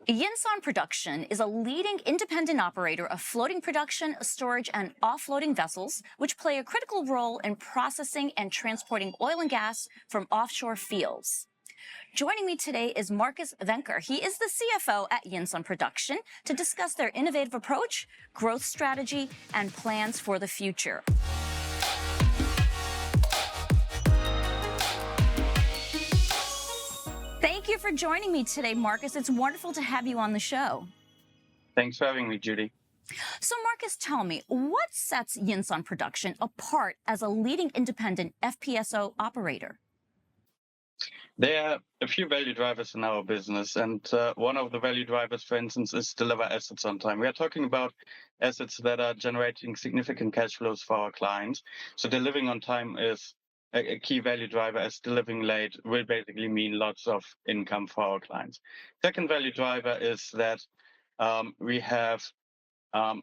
Yinson Production is a leading independent operator of floating production, storage, and offloading vessels, which play a critical role in processing and transporting oil and gas from offshore fields. Joining me today is Markus Wenker. He is the CFO at Yinson Production to discuss their innovative approach, growth strategy, and plans for the future. Thank you for joining me today, Markus. It's wonderful to have you on the show. Thanks for having me, Judy. So, Markus, tell me, what sets Yinson Production apart as a leading independent FPSO operator? There are a few value drivers in our business, and one of the value drivers, for instance, is deliver assets on time. We are talking about assets that are generating significant cash flows for our clients. So delivering on time is a key value driver, as delivering late will basically mean lots of income for our clients. Second value driver is that we have a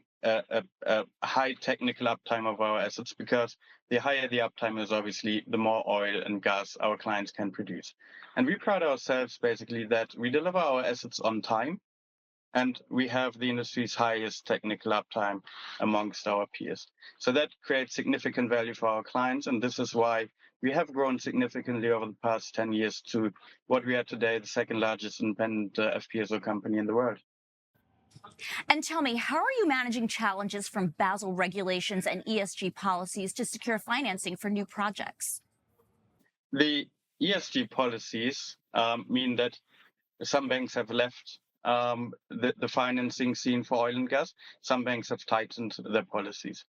high technical uptime of our assets, because the higher the uptime is, obviously, the more oil and gas our clients can produce. And we pride ourselves basically that we deliver our assets on time, and we have the industry's highest technical uptime amongst our peers. So that creates significant value for our clients, and this is why we have grown significantly over the past 10 years to what we are today, the second largest independent FPSO company in the world. And tell me, how are you managing challenges from Basel regulations and ESG policies to secure financing for new projects? The ESG policies mean that some banks have left the financing scene for oil and gas. Some banks have tightened their policies.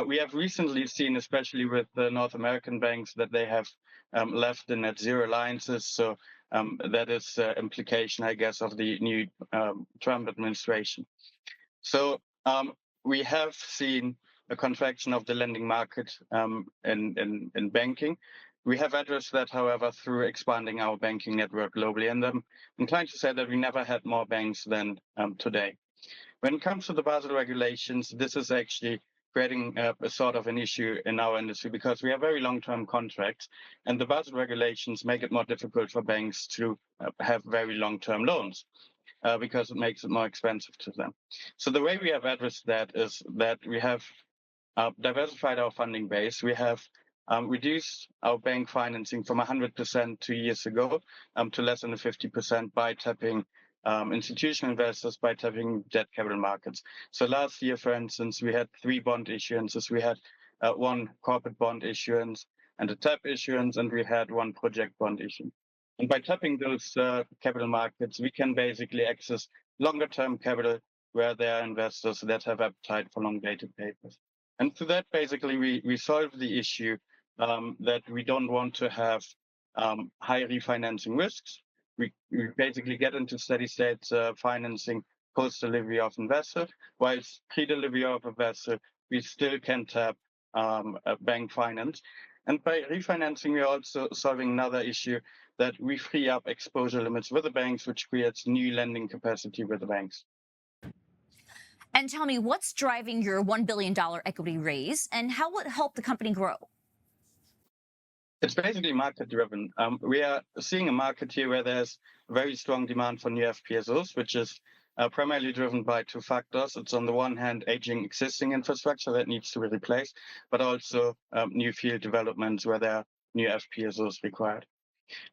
We have recently seen, especially with the North American banks, that they have left the net zero alliances. So that is implication, I guess, of the new Trump administration. So we have seen a contraction of the lending market in banking. We have addressed that, however, through expanding our banking network globally. And I'm inclined to say that we never had more banks than today. When it comes to the Basel regulations, this is actually creating a sort of an issue in our industry, because we have very long-term contracts, and the Basel regulations make it more difficult for banks to have very long-term loans, because it makes it more expensive to them. So the way we have addressed that is that we have diversified our funding base. We have reduced our bank financing from 100% 2 years ago to less than 50% by tapping institutional investors, by tapping debt capital markets. So last year, for instance, we had 3 bond issuances. We had 1 corporate bond issuance and a tap issuance, and we had 1 project bond issue. And by tapping those capital markets, we can basically access longer-term capital where there are investors that have appetite for long-dated papers. And through that, basically, we solve the issue that we don't want to have high refinancing risks. We basically get into steady state financing post-delivery of a vessel, whilst pre-delivery of a vessel, we still can tap bank finance. And by refinancing, we're also solving another issue, that we free up exposure limits with the banks, which creates new lending capacity with the banks. And tell me, what's driving your $1 billion equity raise, and how will it help the company grow? It's basically market-driven. We are seeing a market here where there's very strong demand for new FPSOs, which is primarily driven by 2 factors. It's, on the one hand, aging existing infrastructure that needs to be replaced, but also new field developments where there are new FPSOs required.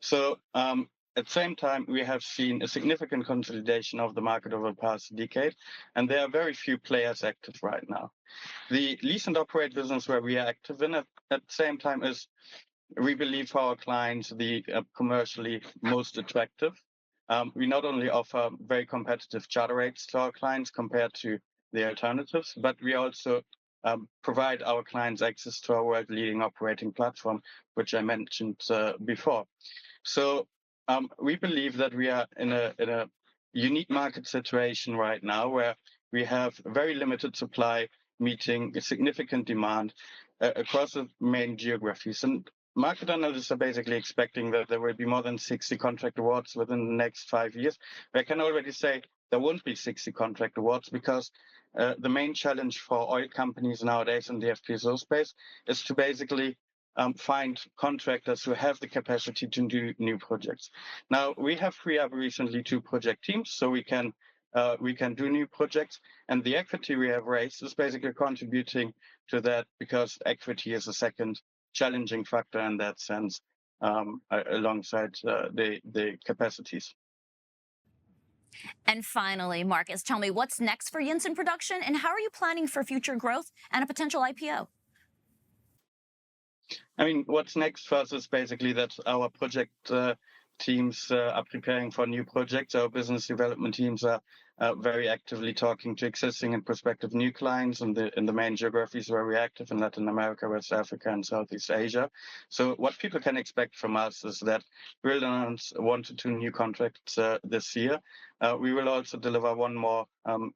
So at the same time, we have seen a significant consolidation of the market over the past decade, and there are very few players active right now. The lease and operate business where we are active in at the same time is, we believe, for our clients, the commercially most attractive. We not only offer very competitive charter rates to our clients compared to the alternatives, but we also provide our clients access to our world-leading operating platform, which I mentioned before. So we believe that we are in a unique market situation right now, where we have very limited supply meeting a significant demand across the main geographies. And market analysts are basically expecting that there will be more than 60 contract awards within the next 5 years. But I can already say there won't be 60 contract awards, because the main challenge for oil companies nowadays in the FPSO space is to basically find contractors who have the capacity to do new projects. Now, we have freed up recently 2 project teams, so we can do new projects, and the equity we have raised is basically contributing to that, because equity is a second challenging factor in that sense, alongside the capacities. And finally, Markus, tell me what's next for Yinson Production, and how are you planning for future growth and a potential IPO? I mean, what's next for us is basically that our project teams are preparing for new projects. Our business development teams are very actively talking to existing and prospective new clients in the main geographies where we're active, in Latin America, West Africa, and Southeast Asia. So what people can expect from us is that we'll announce 1 to 2 new contracts this year. We will also deliver one more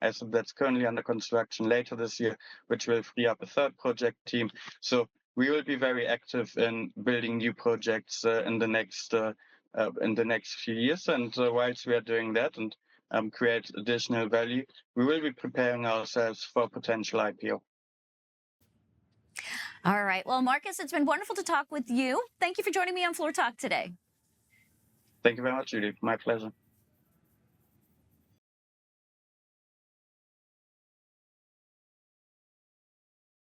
asset that's currently under construction later this year, which will free up a 3rd project team. So we will be very active in building new projects in the next few years. And whilst we are doing that and create additional value, we will be preparing ourselves for a potential IPO. All right. Well, Markus, it's been wonderful to talk with you. Thank you for joining me on Floor Talk today. Thank you very much, Judy. My pleasure.